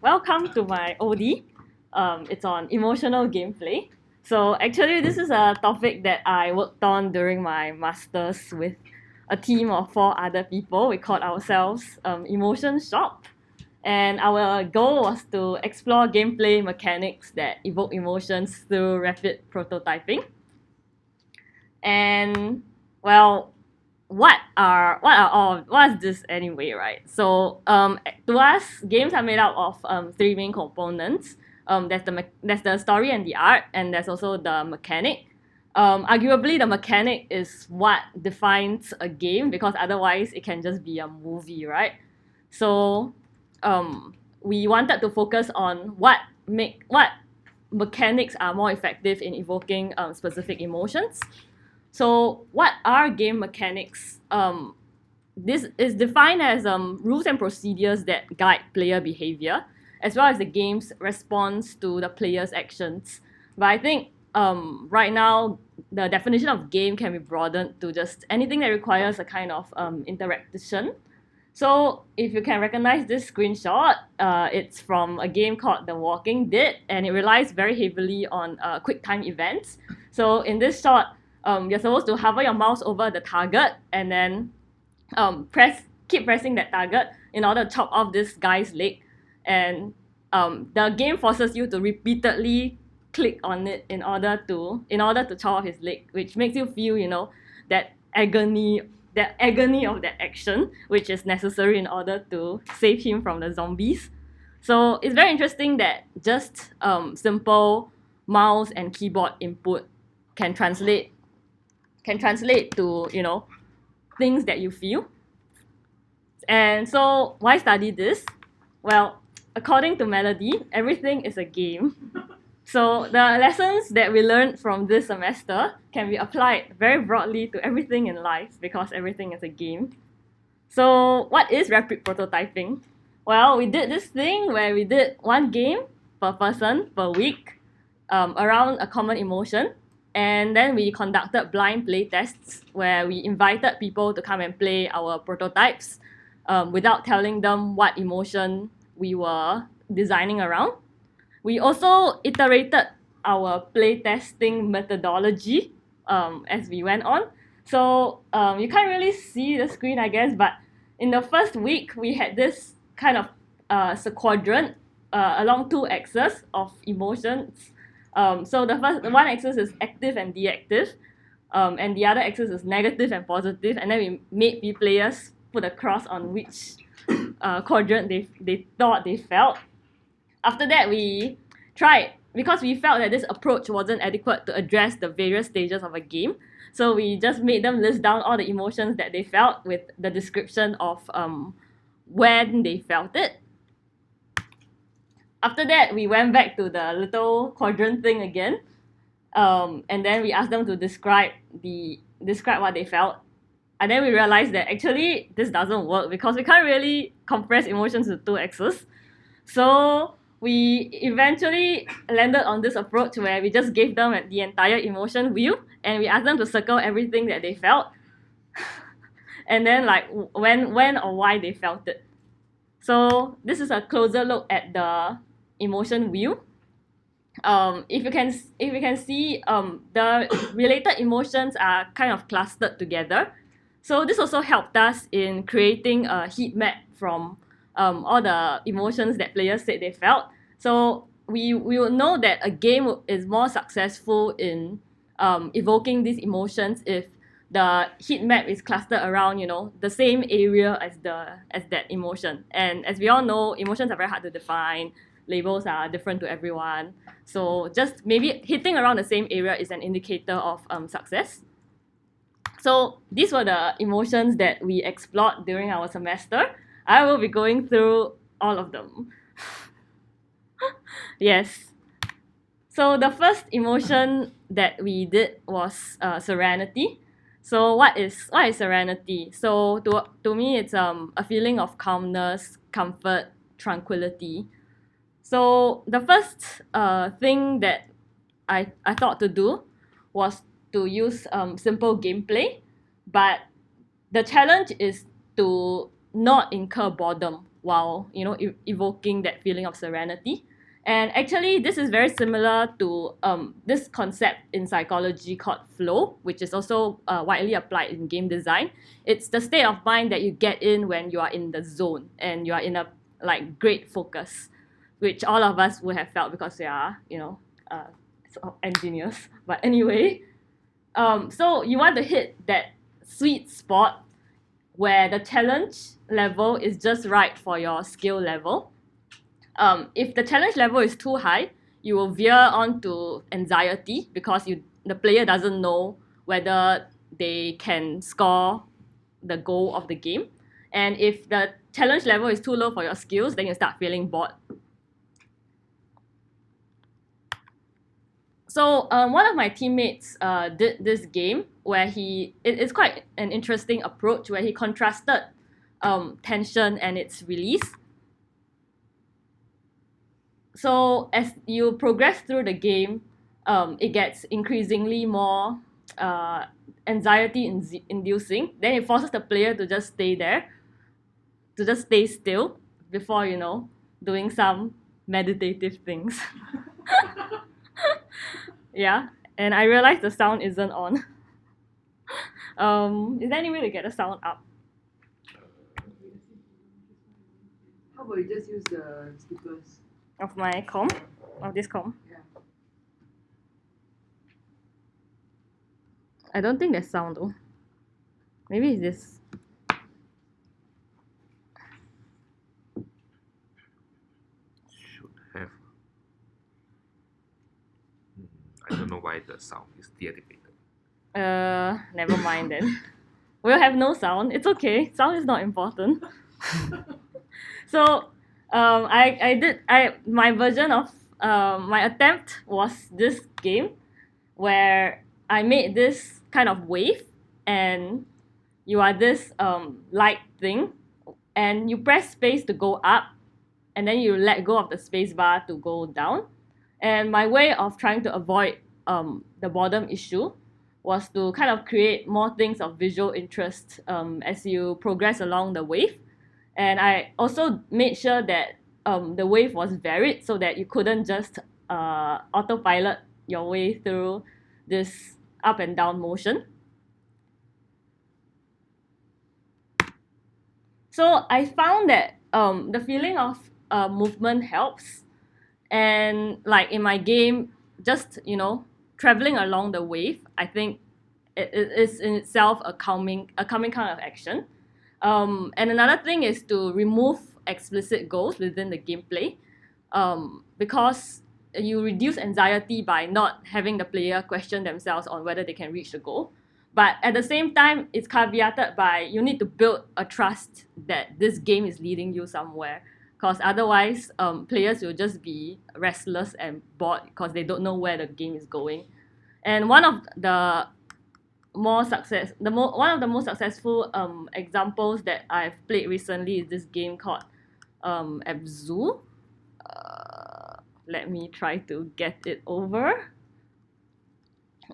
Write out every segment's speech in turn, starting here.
welcome to my OD. It's on emotional gameplay. So actually, this is a topic that I worked on during my master's with a team of 4 other people. We called ourselves Emotion Shop. And our goal was to explore gameplay mechanics that evoke emotions through rapid prototyping. And well, what is this anyway, right? So to us, games are made up of 3 main components. There's the story and the art, and there's also the mechanic. Arguably, the mechanic is what defines a game, because otherwise it can just be a movie, right? So we wanted to focus on what mechanics are more effective in evoking specific emotions. So what are game mechanics? This is defined as rules and procedures that guide player behavior, as well as the game's response to the player's actions. But I think right now, the definition of game can be broadened to just anything that requires a kind of interaction. So if you can recognize this screenshot, it's from a game called The Walking Dead, and it relies very heavily on quick time events. So in this shot, you're supposed to hover your mouse over the target and then keep pressing that target in order to chop off this guy's leg. And the game forces you to repeatedly click on it in order to chop off his leg, which makes you feel, that agony of that action, which is necessary in order to save him from the zombies. So it's very interesting that just simple mouse and keyboard input can translate to things that you feel. And so why study this? Well, according to Melody, everything is a game. So the lessons that we learned from this semester can be applied very broadly to everything in life, because everything is a game. So what is rapid prototyping? Well, we did this thing where we did 1 game per person per week around a common emotion. And then we conducted blind play tests where we invited people to come and play our prototypes without telling them what emotion we were designing around. We also iterated our playtesting methodology as we went on. So you can't really see the screen, I guess, but in the first week, we had this kind of quadrant along 2 axes of emotions. So the one axis is active and deactive, and the other axis is negative and positive, and then we made the players put a cross on which quadrant they thought they felt. After that, we tried, because we felt that this approach wasn't adequate to address the various stages of a game, so we just made them list down all the emotions that they felt with the description of when they felt it. After that, we went back to the little quadrant thing again, and then we asked them to describe what they felt. And then we realized that actually this doesn't work, because we can't really compress emotions to 2 axes. So we eventually landed on this approach where we just gave them the entire emotion wheel, and we asked them to circle everything that they felt, and then when or why they felt it. So this is a closer look at the emotion wheel. If you can see, the related emotions are kind of clustered together. So this also helped us in creating a heat map from all the emotions that players said they felt. So we will know that a game is more successful in evoking these emotions if the heat map is clustered around the same area as that emotion. And as we all know, emotions are very hard to define. Labels are different to everyone. So just maybe hitting around the same area is an indicator of success. So these were the emotions that we explored during our semester. I will be going through all of them. Yes. So the first emotion that we did was serenity. So what is serenity? So to me, it's a feeling of calmness, comfort, tranquility. So the first thing that I thought to do was to use simple gameplay, but the challenge is to not incur boredom while evoking that feeling of serenity. And actually, this is very similar to this concept in psychology called flow, which is also widely applied in game design. It's the state of mind that you get in when you are in the zone and you are in a great focus, which all of us would have felt because we are, engineers. But anyway, so you want to hit that sweet spot where the challenge level is just right for your skill level. If the challenge level is too high, you will veer onto anxiety because the player doesn't know whether they can score the goal of the game. And if the challenge level is too low for your skills, then you start feeling bored. So one of my teammates did this game where it's quite an interesting approach where he contrasted tension and its release. So as you progress through the game, it gets increasingly more anxiety-inducing. Then it forces the player to just stay there, to just stay still before, doing some meditative things. Yeah, and I realized the sound isn't on. Is there any way to get the sound up? How about you just use the speakers? Of my com? Of this com? Yeah. I don't think there's sound though. Maybe it's this. Should have. I don't know why the sound is deactivated. Never mind then. We'll have no sound. It's okay. Sound is not important. So my version of my attempt was this game where I made this kind of wave and you are this light thing and you press space to go up and then you let go of the space bar to go down. And my way of trying to avoid the boredom issue was to kind of create more things of visual interest as you progress along the wave. And I also made sure that the wave was varied so that you couldn't just autopilot your way through this up and down motion. So I found that the feeling of movement helps. And like in my game, just, traveling along the wave, I think it is in itself a calming kind of action. And another thing is to remove explicit goals within the gameplay because you reduce anxiety by not having the player question themselves on whether they can reach the goal. But at the same time, it's caveated by you need to build a trust that this game is leading you somewhere, because otherwise players will just be restless and bored because they don't know where the game is going. And one of the most successful examples that I've played recently is this game called Abzu. Let me try to get it over.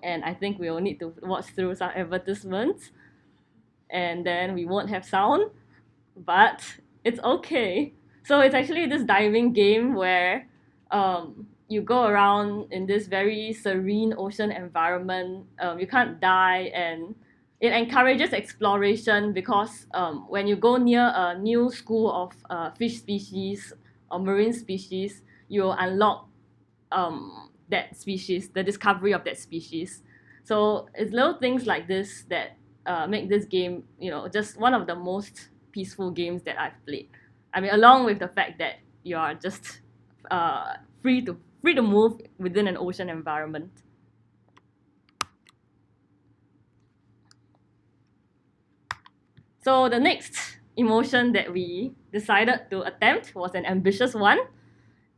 And I think we will need to watch through some advertisements. And then we won't have sound. But it's okay. So it's actually this diving game where you go around in this very serene ocean environment. You can't die, and it encourages exploration because when you go near a new school of fish species or marine species, you unlock that species, the discovery of that species. So it's little things like this that make this game, just one of the most peaceful games that I've played. I mean, along with the fact that you are just free to move within an ocean environment. So the next emotion that we decided to attempt was an ambitious one,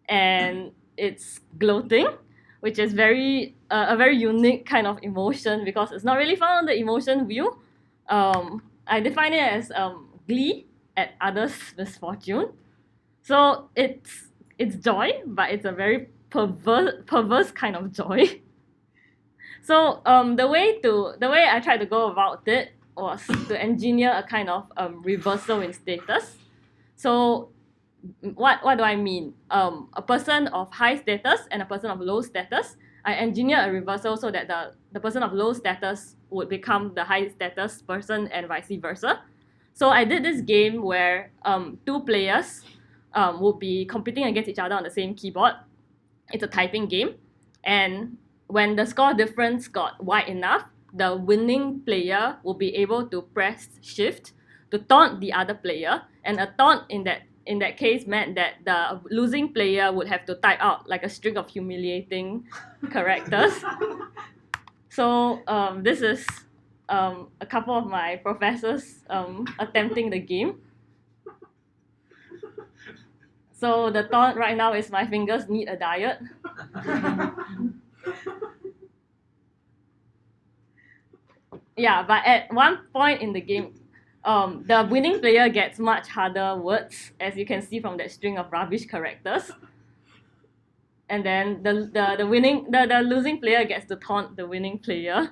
and it's gloating, which is a very unique kind of emotion because it's not really found on the emotion wheel. I define it as glee at others' misfortune. So it's joy, but it's a very perverse kind of joy. So the way I tried to go about it was to engineer a kind of reversal in status. So what do I mean? A person of high status and a person of low status. I engineered a reversal so that the person of low status would become the high status person and vice versa. So I did this game where two players would be competing against each other on the same keyboard. It's a typing game. And when the score difference got wide enough, the winning player will be able to press shift to taunt the other player. And a taunt in that case meant that the losing player would have to type out like a string of humiliating characters. So this is a couple of my professors attempting the game. So the taunt right now is my fingers need a diet. Yeah, but at one point in the game, the winning player gets much harder words, as you can see from that string of rubbish characters. And then the losing player gets to taunt the winning player.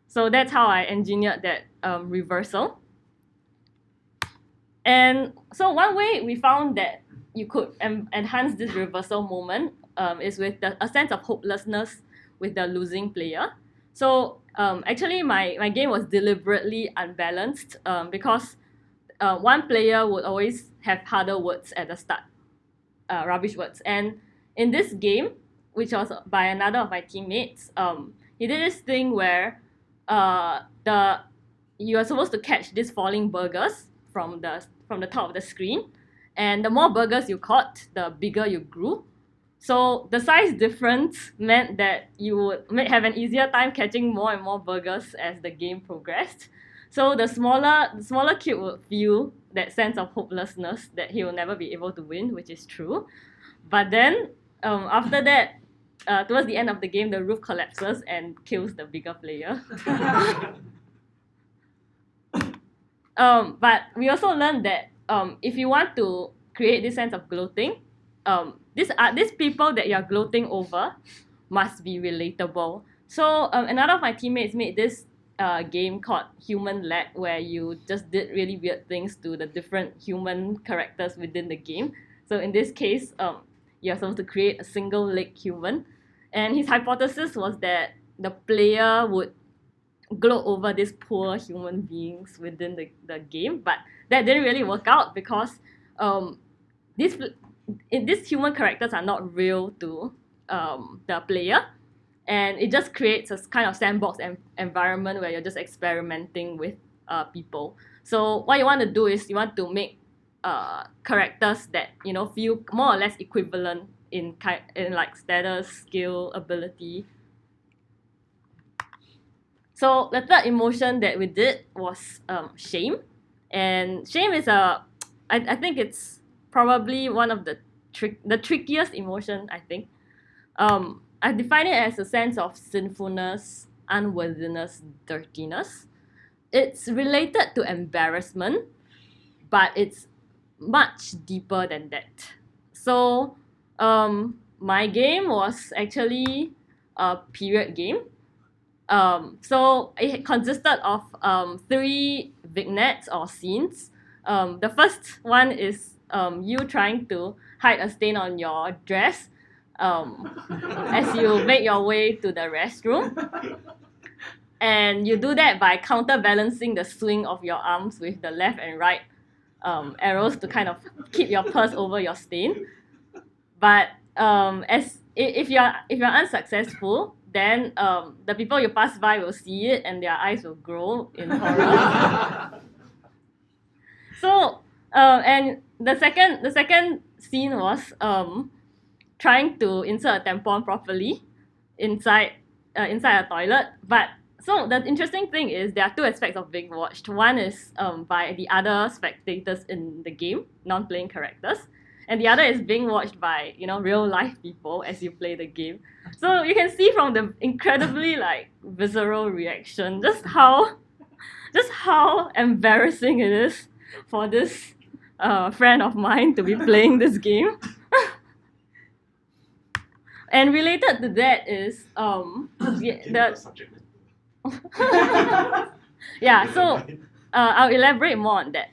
So that's how I engineered that reversal. And so one way we found that you could enhance this reversal moment is with a sense of hopelessness with the losing player. So actually my game was deliberately unbalanced because one player would always have harder words at the start, rubbish words. And in this game, which was by another of my teammates, he did this thing where you are supposed to catch these falling burgers from the top of the screen, and the more burgers you caught, the bigger you grew. So the size difference meant that you would have an easier time catching more and more burgers as the game progressed. So the smaller cube would feel that sense of hopelessness that he will never be able to win, which is true. But then after that, towards the end of the game, the roof collapses and kills the bigger player. But we also learned that if you want to create this sense of gloating, these people that you're gloating over must be relatable. So another of my teammates made this game called Human Lab, where you just did really weird things to the different human characters within the game. So in this case, you're supposed to create a single-leg human. And his hypothesis was that the player would gloat over these poor human beings within the game, but that didn't really work out because these human characters are not real to the player, and it just creates a kind of sandbox environment where you're just experimenting with people. So what you want to do is you want to make characters that feel more or less equivalent in like status, skill, ability. So the third emotion that we did was shame, and shame is I think it's probably one of the trickiest emotion, I think. I define it as a sense of sinfulness, unworthiness, dirtiness. It's related to embarrassment, but it's much deeper than that. So my game was actually a period game. So it consisted of 3 vignettes or scenes. The first one is you trying to hide a stain on your dress as you make your way to the restroom. And you do that by counterbalancing the swing of your arms with the left and right arrows to kind of keep your purse over your stain. But if you're unsuccessful, then the people you pass by will see it and their eyes will grow in horror. So and the second scene was trying to insert a tampon properly inside a toilet. But so the interesting thing is there are 2 aspects of being watched. One is by the other spectators in the game, non-playing characters. And the other is being watched by real life people as you play the game. So you can see from the incredibly visceral reaction just how embarrassing it is for this friend of mine to be playing this game. And related to that is yeah. So I'll elaborate more on that.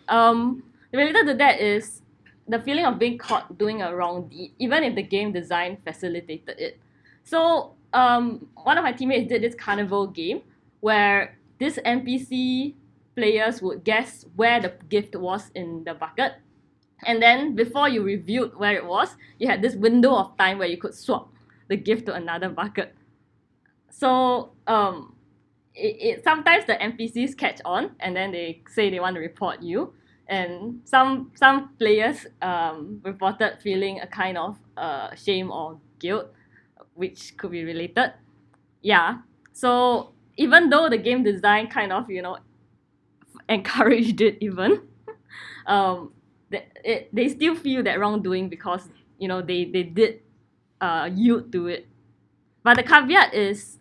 Related to that is the feeling of being caught doing a wrong deed, even if the game design facilitated it. So one of my teammates did this carnival game where this NPC players would guess where the gift was in the bucket, and then before you revealed where it was, you had this window of time where you could swap the gift to another bucket. So sometimes the NPCs catch on and then they say they want to report you, and some players reported feeling a kind of shame or guilt, which could be related. Yeah. So even though the game design kind of encouraged it even, they still feel that wrongdoing because they did yield to it. But the caveat is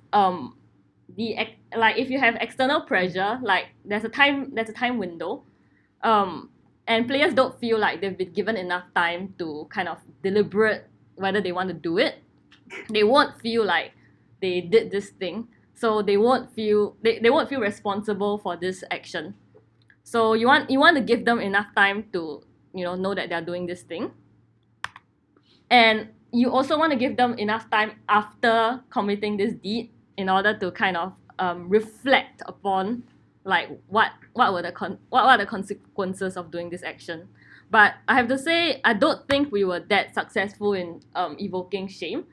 like if you have external pressure, like there's a time window, and players don't feel like they've been given enough time to kind of deliberate whether they want to do it. They won't feel like they did this thing, so they won't feel responsible for this action. So you want to give them enough time to know that they're doing this thing, and you also want to give them enough time after committing this deed in order to kind of reflect upon like what are the consequences of doing this action. But I have to say, I don't think we were that successful in evoking shame,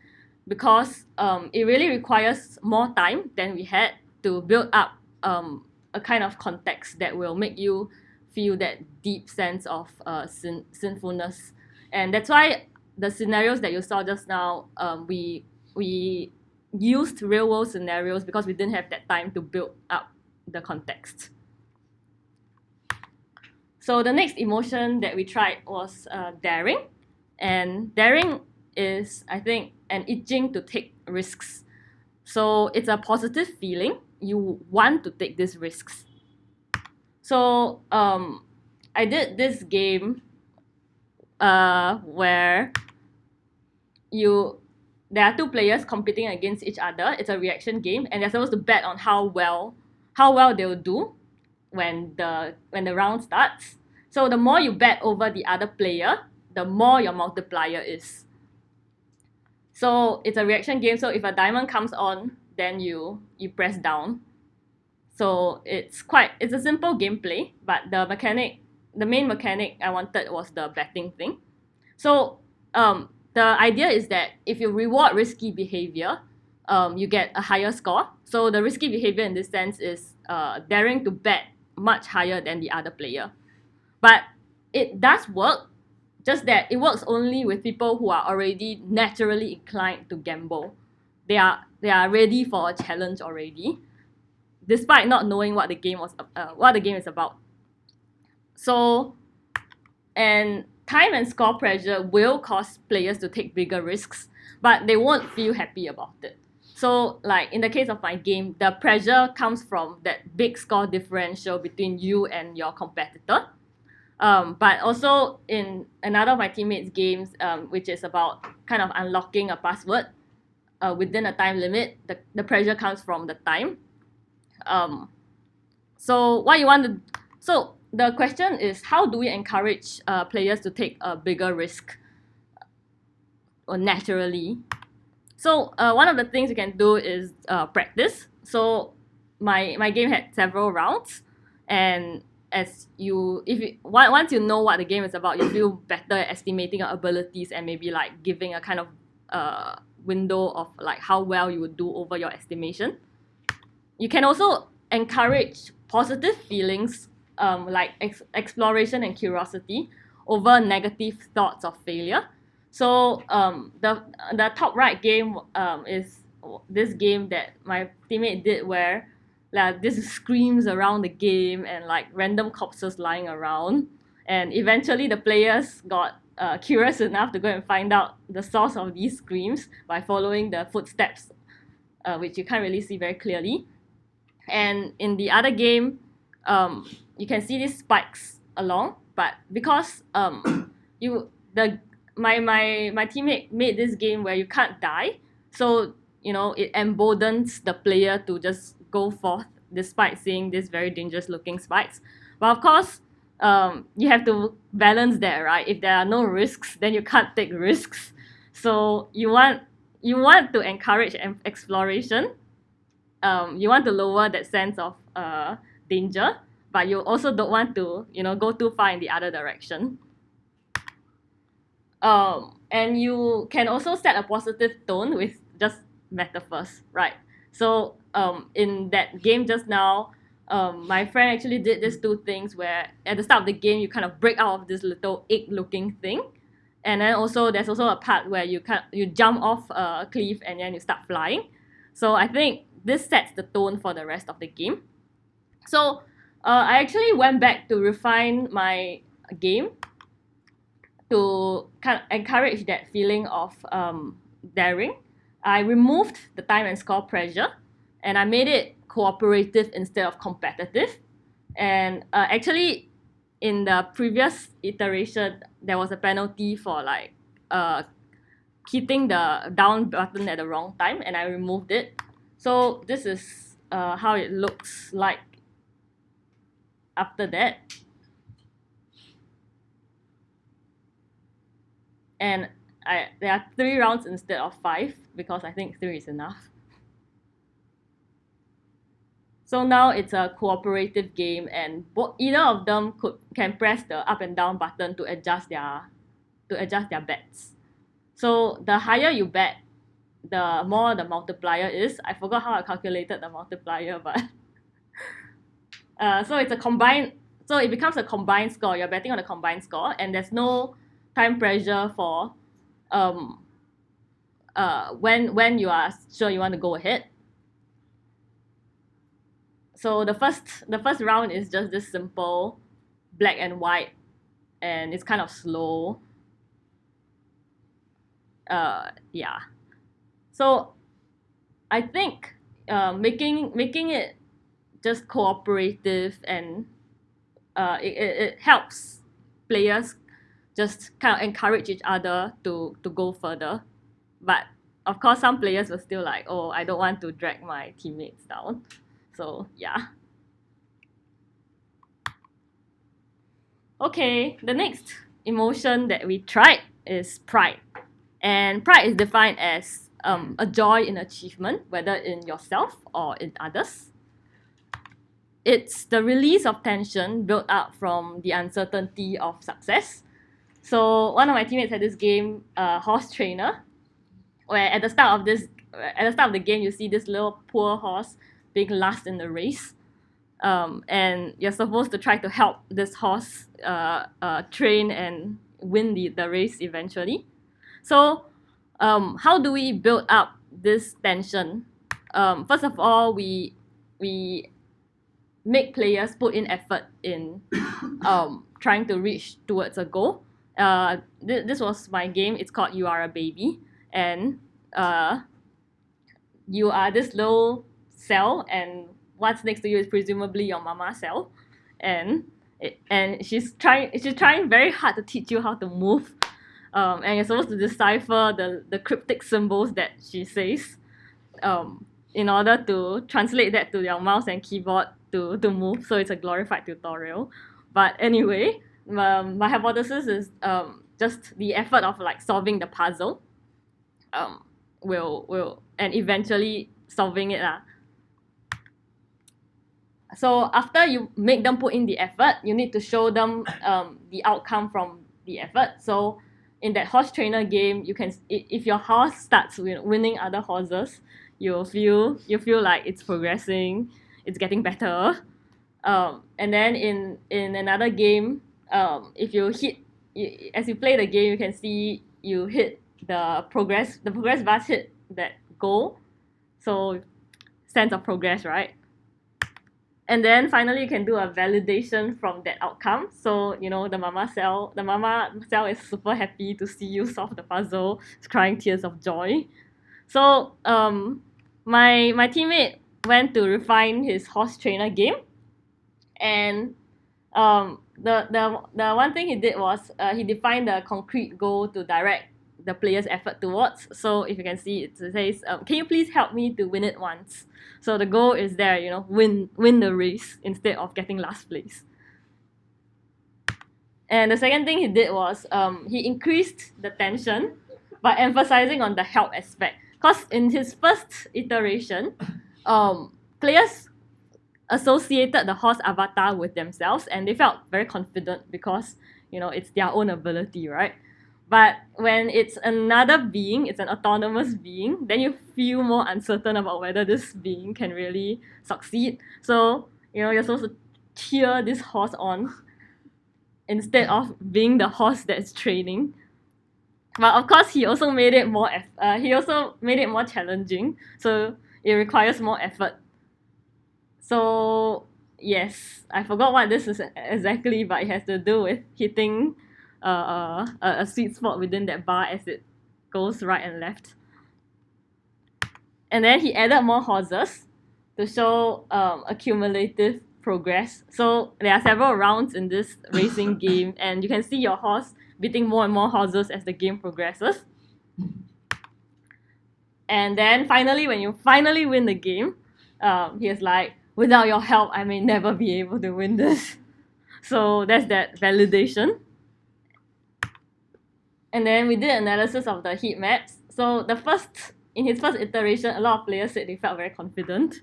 because it really requires more time than we had to build up a kind of context that will make you feel that deep sense of sinfulness. And that's why the scenarios that you saw just now, we used real world scenarios because we didn't have that time to build up the context. So the next emotion that we tried was daring. And daring is, I think, an itching to take risks. So it's a positive feeling. You want to take these risks. So I did this game where there are two players competing against each other. It's a reaction game, and they're supposed to bet on how well they'll do when the round starts. So the more you bet over the other player, the more your multiplier is. So it's a reaction game. So if a diamond comes on, then you press down. So it's a simple gameplay, but the main mechanic I wanted was the betting thing. So the idea is that if you reward risky behavior, you get a higher score. So the risky behavior in this sense is daring to bet much higher than the other player. But it does work, just that it works only with people who are already naturally inclined to gamble. They are ready for a challenge already, despite not knowing what the game is about. So, and time and score pressure will cause players to take bigger risks, but they won't feel happy about it. So, like in the case of my game, the pressure comes from that big score differential between you and your competitor. But also in another of my teammates' games, which is about kind of unlocking a password within a time limit, the pressure comes from the time. So the question is, how do we encourage players to take a bigger risk or naturally? So one of the things you can do is practice. So my game had several rounds, and once you know what the game is about, you feel better at estimating your abilities and maybe like giving a kind of window of like how well you would do over your estimation. You can also encourage positive feelings like exploration and curiosity over negative thoughts of failure. So the top right game is this game that my teammate did where this screams around the game and like random corpses lying around, and eventually the players got curious enough to go and find out the source of these screams by following the footsteps, which you can't really see very clearly. And in the other game, you can see these spikes along, but because my teammate made this game where you can't die, so it emboldens the player to just go forth despite seeing these very dangerous looking spikes. But of course, you have to balance that, right? If there are no risks, then you can't take risks. So you want to encourage exploration. You want to lower that sense of danger, but you also don't want to, go too far in the other direction. And you can also set a positive tone with just metaphors, right? So in that game just now, my friend actually did these two things where at the start of the game you kind of break out of this little egg-looking thing, and then also there's also a part where you jump off a cliff and then you start flying. So I think this sets the tone for the rest of the game. So I actually went back to refine my game to kind of encourage that feeling of daring. I removed the time and score pressure, and I made it cooperative instead of competitive. And actually, in the previous iteration, there was a penalty for like hitting the down button at the wrong time, and I removed it. So this is how it looks like after that. And there are 3 rounds instead of 5 because I think 3 is enough. So now it's a cooperative game, and either of them can press the up and down button to adjust their bets. So the higher you bet, the more the multiplier is. I forgot how I calculated the multiplier, but so it's a combined. So it becomes a combined score. You're betting on a combined score, and there's no time pressure for when you are sure you want to go ahead. So the first round is just this simple black and white, and it's kind of slow. Yeah. So I think making it just cooperative, and it helps players just kind of encourage each other to go further. But of course, some players were still like, oh, I don't want to drag my teammates down. So yeah. Okay, the next emotion that we tried is pride. And pride is defined as a joy in achievement, whether in yourself or in others. It's the release of tension built up from the uncertainty of success. So one of my teammates had this game, Horse Trainer, where at the start of the game, you see this little poor horse being last in the race, and you're supposed to try to help this horse train and win the race eventually. So how do we build up this tension? First of all, we make players put in effort in trying to reach towards a goal. This was my game. It's called You Are a Baby, and you are this little cell, and what's next to you is presumably your mama cell, and she's trying very hard to teach you how to move, and you're supposed to decipher the cryptic symbols that she says, in order to translate that to your mouse and keyboard to move. So it's a glorified tutorial. But anyway, my hypothesis is just the effort of like solving the puzzle will and eventually solving it. So after you make them put in the effort, you need to show them the outcome from the effort. So in that horse trainer game, you can, if your horse starts winning other horses, you feel like it's progressing, it's getting better. And then in another game, if you hit, as you play the game, you can see you hit the progress bars hit that goal. So sense of progress, right? And then finally you can do a validation from that outcome. So, the mama cell is super happy to see you solve the puzzle. It's crying tears of joy. So my teammate went to refine his horse trainer game, and the one thing he did was he defined a concrete goal to direct the player's effort towards. So if you can see, it says, can you please help me to win it once? So the goal is there, win the race instead of getting last place. And the second thing he did was he increased the tension by emphasizing on the help aspect. Because in his first iteration, players associated the horse avatar with themselves and they felt very confident because it's their own ability, right? But when it's another being, it's an autonomous being, then you feel more uncertain about whether this being can really succeed. So you're supposed to cheer this horse on instead of being the horse that's training. But of course, he also made it more challenging, so it requires more effort. So yes, I forgot what this is exactly, but it has to do with hitting a sweet spot within that bar as it goes right and left. And then he added more horses to show accumulative progress. So there are several rounds in this racing game, and you can see your horse beating more and more horses as the game progresses. And then finally, when you finally win the game, he is like, without your help, I may never be able to win this. So that's that validation. And then we did analysis of the heat maps. So in his first iteration, a lot of players said they felt very confident.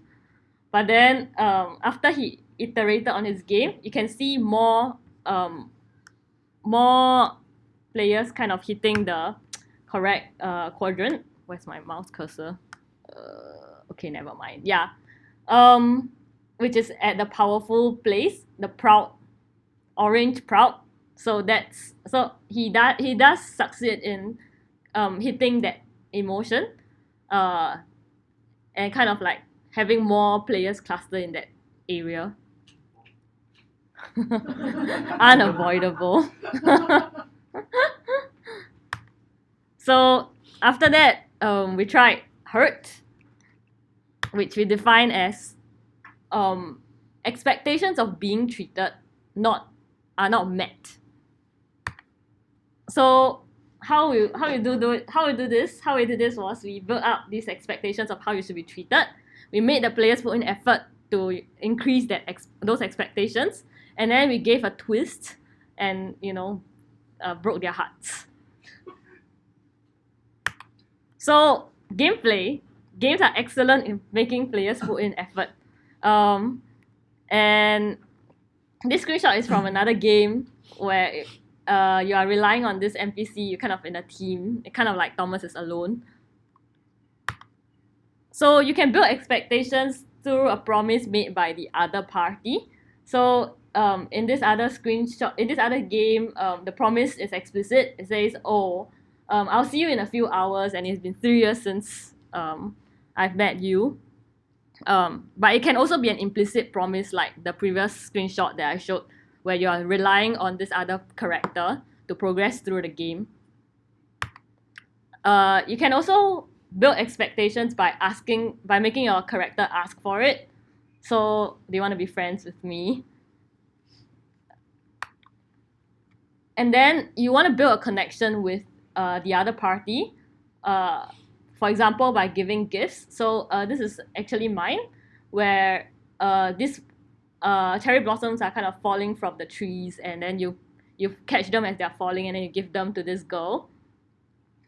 But then after he iterated on his game, you can see more players kind of hitting the correct quadrant. Where's my mouse cursor? Okay, never mind. Yeah. Which is at the powerful place, the proud, orange proud. So he does succeed in hitting that emotion, and kind of like having more players cluster in that area. Unavoidable. So after that, we tried hurt, which we define as expectations of being treated are not met. So how we did this was we built up these expectations of how you should be treated. We made the players put in effort to increase those expectations, and then we gave a twist and broke their hearts. So games are excellent in making players put in effort. And this screenshot is from another game where you are relying on this NPC. You're kind of in a team. It's kind of like Thomas is alone. So you can build expectations through a promise made by the other party. So in this other game, the promise is explicit. It says, I'll see you in a few hours, and it's been 3 years since I've met you. But it can also be an implicit promise, like the previous screenshot that I showed, where you are relying on this other character to progress through the game. You can also build expectations by making your character ask for it. So they want to be friends with me. And then you want to build a connection with the other party. For example, by giving gifts. So this is actually mine, where these cherry blossoms are kind of falling from the trees, and then you catch them as they're falling, and then you give them to this girl.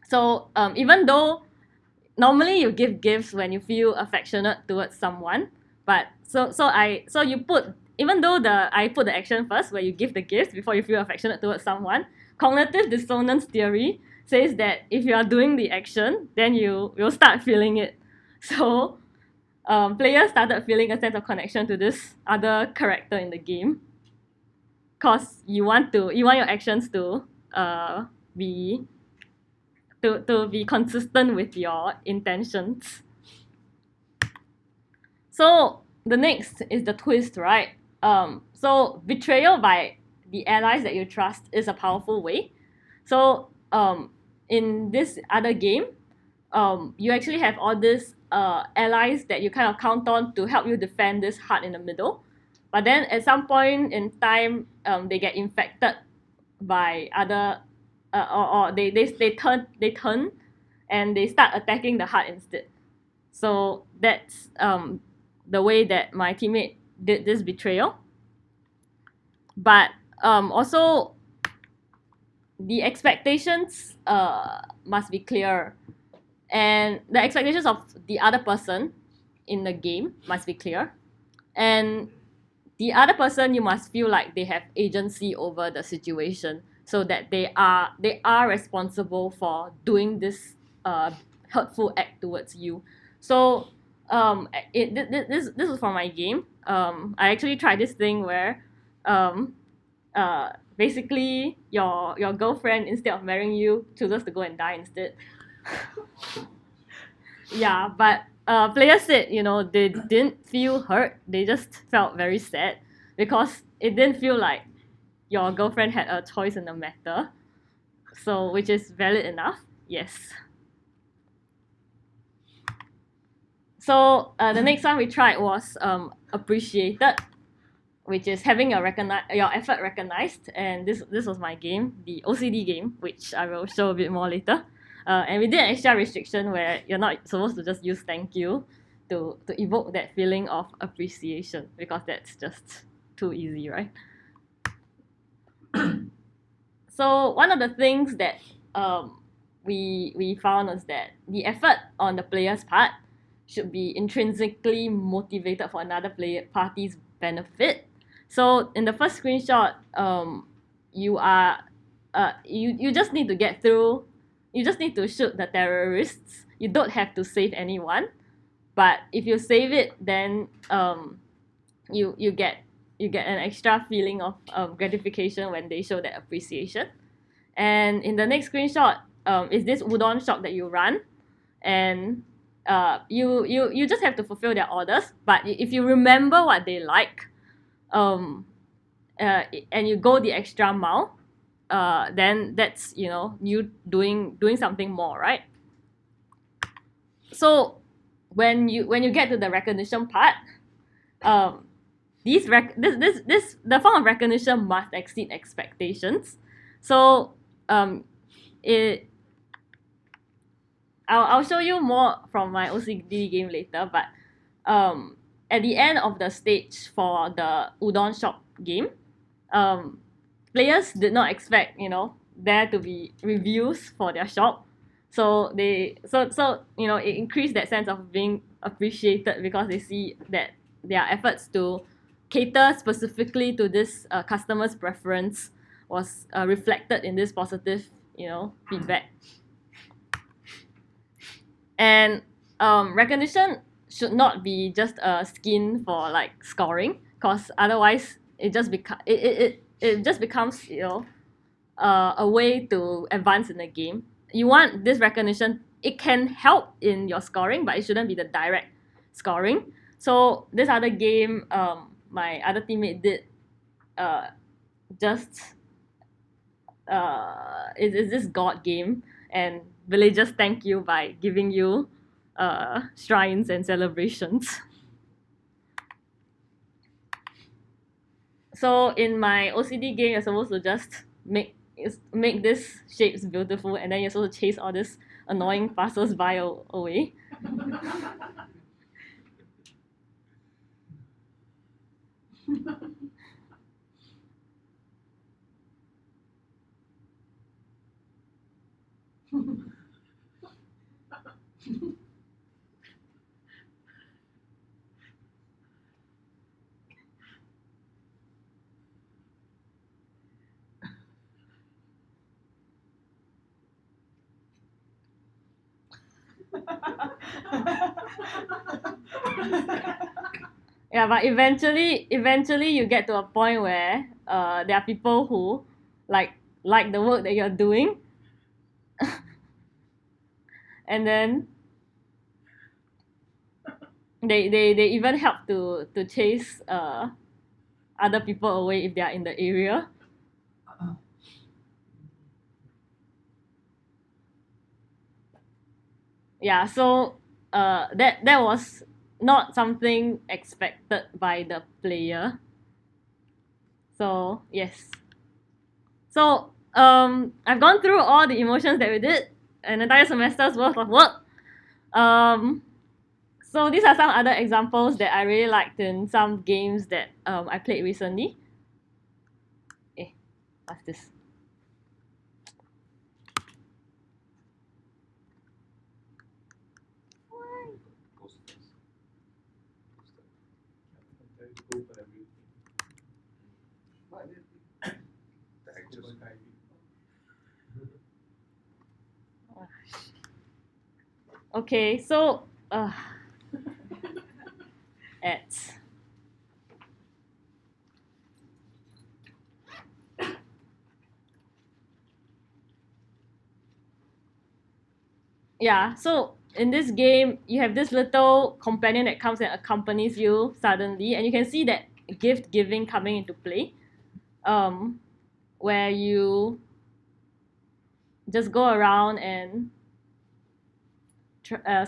So even though normally you give gifts when you feel affectionate towards someone, but even though I put the action first, where you give the gifts before you feel affectionate towards someone, cognitive dissonance theory says that if you are doing the action, then you'll start feeling it. So players started feeling a sense of connection to this other character in the game, because you want your actions to be consistent with your intentions. So the next is the twist, right? So betrayal by the allies that you trust is a powerful way. So in this other game, you actually have all these allies that you kind of count on to help you defend this heart in the middle. But then at some point in time, they get infected by other, or they turn and they start attacking the heart instead. So that's the way that my teammate did this betrayal. But also the expectations must be clear, and the expectations of the other person in the game must be clear, and the other person, you must feel like they have agency over the situation, so that they are responsible for doing this hurtful act towards you. So this was for my game. I actually tried this thing where um, basically your girlfriend, instead of marrying you, chooses to go and die instead. Yeah, but players said, they didn't feel hurt. They just felt very sad because it didn't feel like your girlfriend had a choice in the matter. So, which is valid enough. Yes. So the next one we tried was appreciated, which is having your effort recognized. And this was my game, the OCD game, which I will show a bit more later. And we did an extra restriction where you're not supposed to just use thank you to evoke that feeling of appreciation, because that's just too easy, right? So one of the things that we found was that the effort on the player's part should be intrinsically motivated for another party's benefit. So in the first screenshot, you just need to get through. You just need to shoot the terrorists. You don't have to save anyone. But if you save it, then you get an extra feeling of gratification when they show that appreciation. And in the next screenshot, is this udon shop that you run, and you just have to fulfill their orders. But if you remember what they like, and you go the extra mile, then that's you doing something more, right? So when you get to the recognition part, the form of recognition must exceed expectations. So I'll show you more from my OCD game later, but at the end of the stage for the udon shop game, players did not expect there to be reviews for their shop, so it increased that sense of being appreciated, because they see that their efforts to cater specifically to this customer's preference was reflected in this positive feedback. And recognition should not be just a skin for like scoring, because otherwise it just becomes a way to advance in the game. You want this recognition. It can help in your scoring, but it shouldn't be the direct scoring. So this other game, my other teammate did is this god game, and villagers thank you by giving you shrines and celebrations. So in my OCD game, you're supposed to just make these shapes beautiful, and then you're supposed to chase all this annoying passers-by away. Yeah, but eventually you get to a point where there are people who like the work that you're doing, and then they even help to chase other people away if they are in the area. Yeah, so that was not something expected by the player. So yes. So I've gone through all the emotions that we did, an entire semester's worth of work. So these are some other examples that I really liked in some games that I played recently. What's this? What do you think? The actual Okay, so ads. Yeah, so in this game, you have this little companion that comes and accompanies you suddenly, and you can see that gift giving coming into play, where you just go around and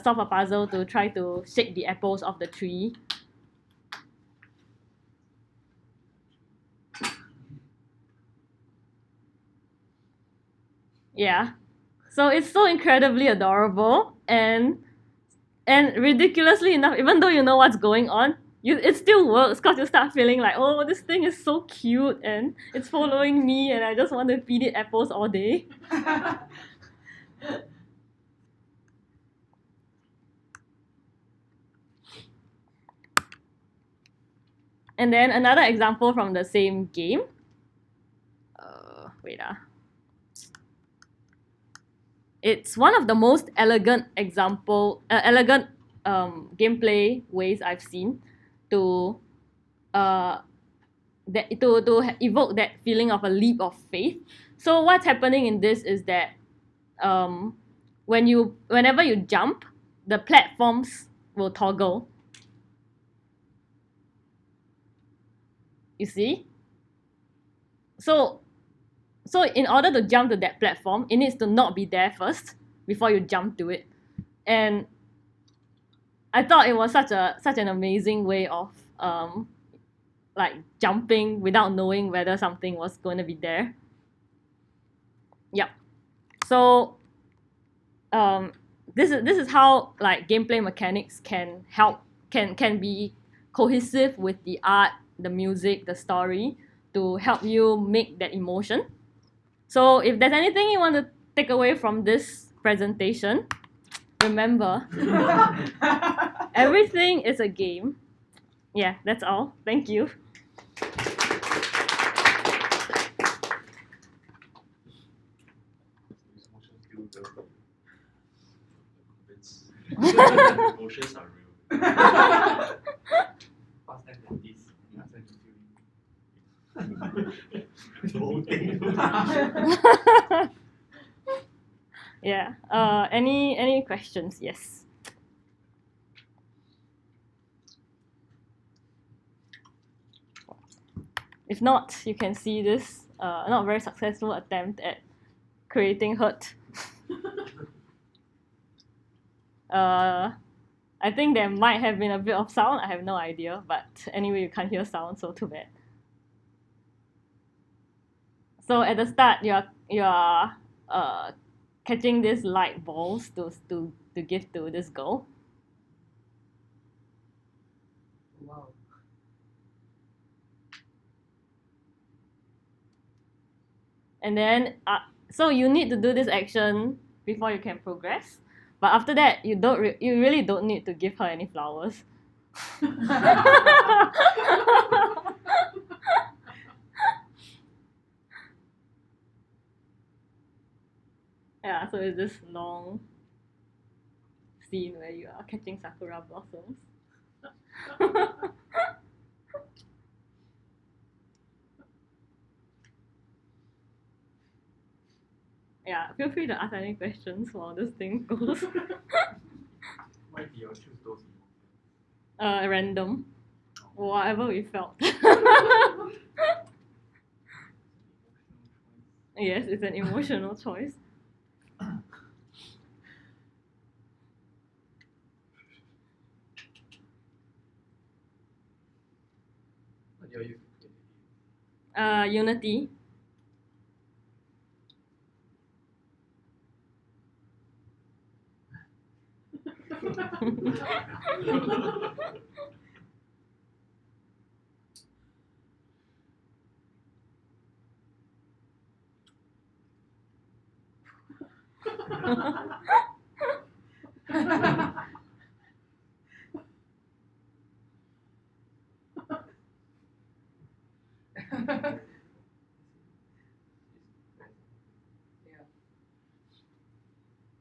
solve a puzzle to try to shake the apples off the tree. Yeah, so it's so incredibly adorable and ridiculously enough, even though you know what's going on, it still works because you start feeling like, oh, this thing is so cute and it's following me and I just want to feed it apples all day. And then another example from the same game. Wait. It's one of the most elegant gameplay ways I've seen to to evoke that feeling of a leap of faith. So what's happening in this is that whenever you jump, the platforms will toggle. You see? So in order to jump to that platform, it needs to not be there first before you jump to it. And I thought it was such an amazing way of like jumping without knowing whether something was going to be there. Yep. So this is how like gameplay mechanics can help can be cohesive with the art, the music, the story to help you make that emotion. So if there's anything you want to take away from this presentation, remember everything is a game. Yeah, that's all. Thank you. Emotions are real. Past time like this, you ask them to feel it. The whole thing. Yeah. Any questions? Yes. If not, you can see this not very successful attempt at creating hurt. I think there might have been a bit of sound. I have no idea, but anyway, you can't hear sound, so too bad. So at the start, you're catching these light balls to give to this girl. Wow. And then so you need to do this action before you can progress. But after that, you really don't need to give her any flowers. Yeah, so it's this long scene where you are catching sakura blossoms. Yeah, feel free to ask any questions while this thing goes. Why do you choose those emotions? Random. Whatever we felt. Yes, it's an emotional choice. What do you use to play the game? Unity.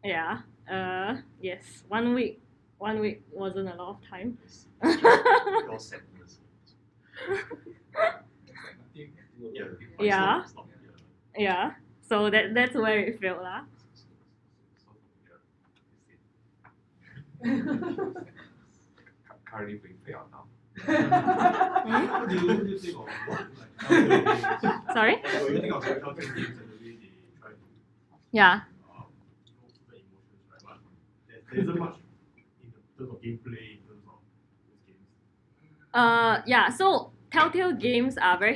Yeah. Yes. 1 week. 1 week wasn't a lot of time. Your sadness. Yeah. Yeah. So that's where it failed lah. Currently being played out now. What do you think of what? Sorry? What do you think of telltale games and the way they try to Yeah. go through the emotions, right? But there isn't much in terms of gameplay, in terms of those games. Yeah. So Telltale games are very